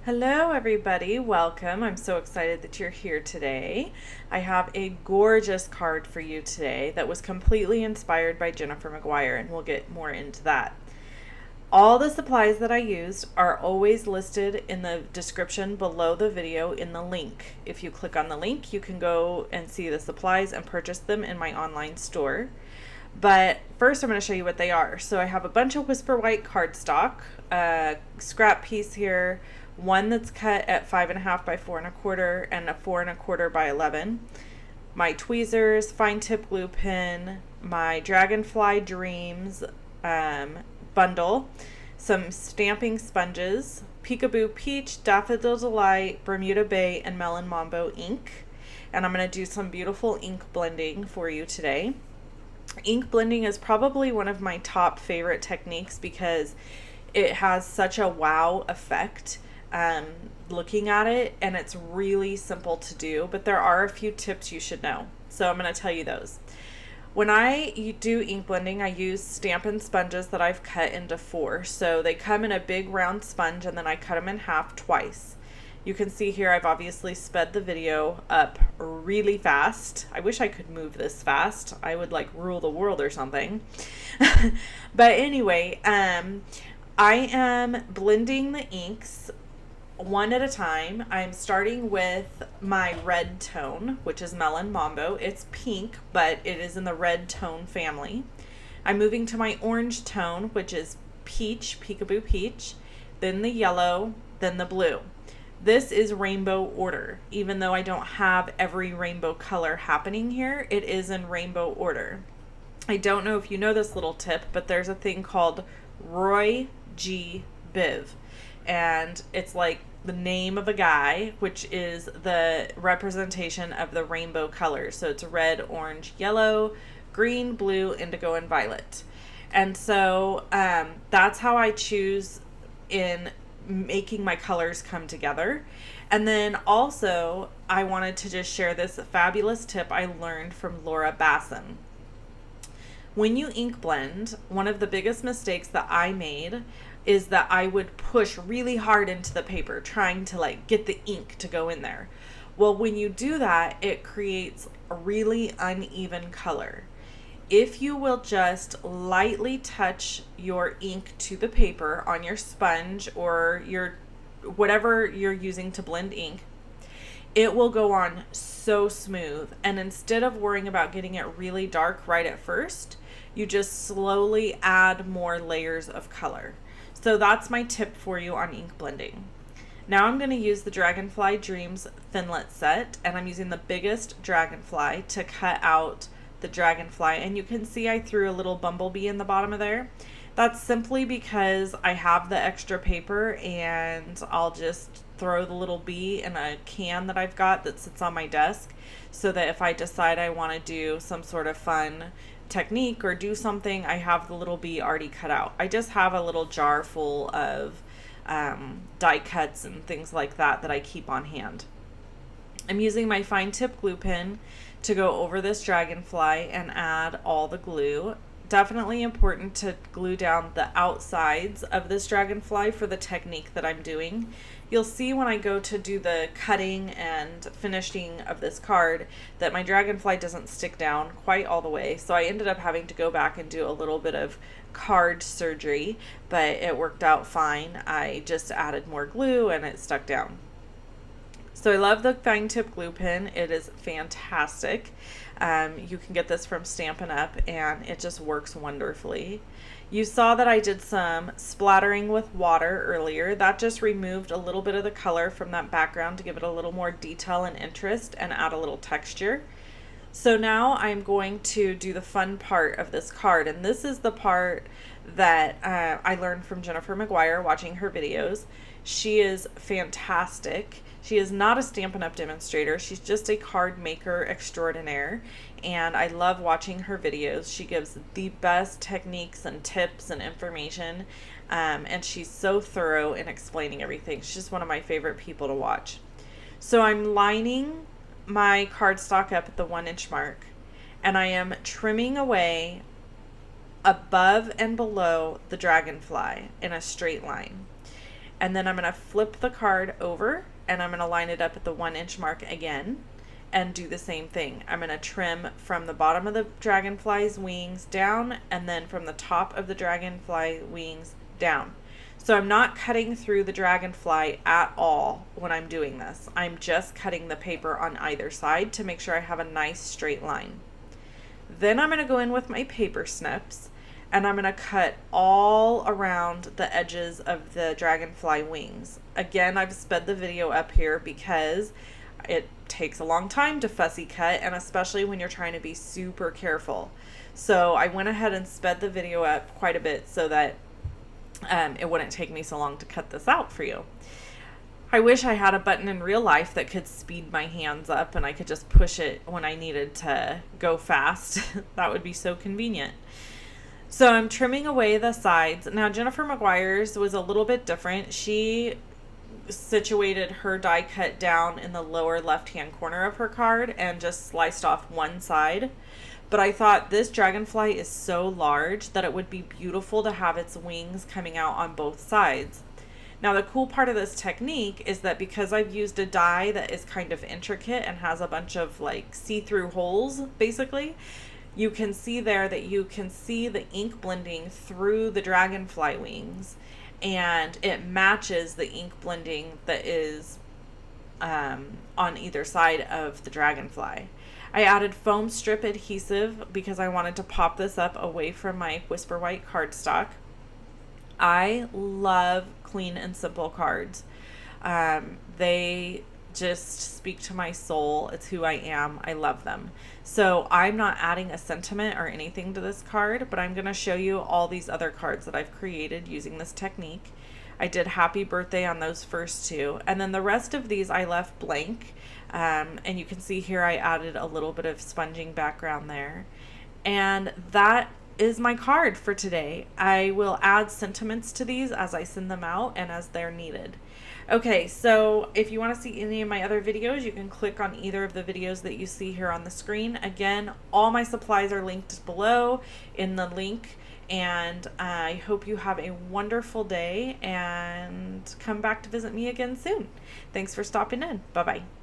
Hello, everybody. Welcome. I'm so excited that you're here today. I have a gorgeous card for you today that was completely inspired by Jennifer McGuire, and we'll get more into that. All the supplies that I used are always listed in the description below the video in the link. If you click on the link, you can go and see the supplies and purchase them in my online store. But first I'm going to show you what they are. So I have a bunch of Whisper White cardstock, a scrap piece here, one that's cut at 5.5 by 4.25 and a 4.25 by 11. My tweezers, fine tip glue pen, my Dragonfly Dreams bundle, some stamping sponges, Peekaboo Peach, Daffodil Delight, Bermuda Bay, and Melon Mambo ink. And I'm going to do some beautiful ink blending for you today. Ink blending is probably one of my top favorite techniques because it has such a wow effect looking at it, and it's really simple to do, but there are a few tips you should know. So I'm going to tell you those. When I do ink blending, I use Stampin' sponges that I've cut into 4. So they come in a big round sponge, and then I cut them in half twice. You can see here I've obviously sped the video up really fast. I wish I could move this fast. I would like rule the world or something. But anyway, I am blending the inks one at a time. I'm starting with my red tone, which is Melon Mambo. It's pink, but it is in the red tone family. I'm moving to my orange tone, which is peach, Peekaboo Peach, then the yellow, then the blue. This is rainbow order. Even though I don't have every rainbow color happening here, it is in rainbow order. I don't know if you know this little tip, but there's a thing called Roy G. Biv. And it's like the name of a guy, which is the representation of the rainbow colors. So it's red, orange, yellow, green, blue, indigo, and violet. And so that's how I choose in making my colors come together. And then also I wanted to just share this fabulous tip I learned from Laura Basson. When you ink blend, one of the biggest mistakes that I made is that I would push really hard into the paper trying to like get the ink to go in there. Well, when you do that, it creates a really uneven color. If you will just lightly touch your ink to the paper on your sponge or your whatever you're using to blend ink, it will go on so smooth. And instead of worrying about getting it really dark right at first, you just slowly add more layers of color. So that's my tip for you on ink blending. Now I'm going to use the Dragonfly Dreams Thinlet set, and I'm using the biggest dragonfly to cut out the dragonfly. And you can see I threw a little bumblebee in the bottom of there. That's simply because I have the extra paper, and I'll just throw the little bee in a can that I've got that sits on my desk, so that if I decide I want to do some sort of fun technique or do something, I have the little bee already cut out. I just have a little jar full of die cuts and things like that I keep on hand. I'm using my fine tip glue pen to go over this dragonfly and add all the glue. Definitely important to glue down the outsides of this dragonfly for the technique that I'm doing. You'll see when I go to do the cutting and finishing of this card that my dragonfly doesn't stick down quite all the way. So I ended up having to go back and do a little bit of card surgery, but it worked out fine. I just added more glue and it stuck down. So I love the fine tip glue pen. It is fantastic. You can get this from Stampin UP, and it just works wonderfully. You saw that I did some splattering with water earlier. That just removed a little bit of the color from that background to give it a little more detail and interest and add a little texture. So now I'm going to do the fun part of this card, and this is the part that I learned from Jennifer McGuire watching her videos. She is fantastic. She is not a Stampin UP demonstrator. She's just a card maker extraordinaire, and I love watching her videos. She gives the best techniques and tips and information, and she's so thorough in explaining everything. She's just one of my favorite people to watch. So I'm lining my cardstock up at the 1-inch mark, and I am trimming away above and below the dragonfly in a straight line. And then I'm going to flip the card over and I'm going to line it up at the 1-inch mark again and do the same thing. I'm going to trim from the bottom of the dragonfly's wings down and then from the top of the dragonfly wings down. So I'm not cutting through the dragonfly at all when I'm doing this. I'm just cutting the paper on either side to make sure I have a nice straight line. Then I'm going to go in with my paper snips and I'm going to cut all around the edges of the dragonfly wings. Again, I've sped the video up here because it takes a long time to fussy cut, and especially when you're trying to be super careful. So I went ahead and sped the video up quite a bit so that it wouldn't take me so long to cut this out for you. I wish I had a button in real life that could speed my hands up and I could just push it when I needed to go fast. That would be so convenient. So I'm trimming away the sides. Now Jennifer McGuire's was a little bit different. She situated her die cut down in the lower left hand corner of her card and just sliced off one side. But I thought this dragonfly is so large that it would be beautiful to have its wings coming out on both sides. Now the cool part of this technique is that because I've used a die that is kind of intricate and has a bunch of like see-through holes basically, you can see there that you can see the ink blending through the dragonfly wings, and it matches the ink blending that is on either side of the dragonfly. I added foam strip adhesive because I wanted to pop this up away from my Whisper White cardstock. I love clean and simple cards. They just speak to my soul. It's who I am. I love them. So I'm not adding a sentiment or anything to this card, but I'm going to show you all these other cards that I've created using this technique. I did happy birthday on those first two, and then the rest of these I left blank. And you can see here I added a little bit of sponging background there. And that is my card for today. I will add sentiments to these as I send them out and as they're needed. Okay, so if you want to see any of my other videos, you can click on either of the videos that you see here on the screen. Again, all my supplies are linked below in the link, and I hope you have a wonderful day and come back to visit me again soon. Thanks for stopping in. Bye-bye.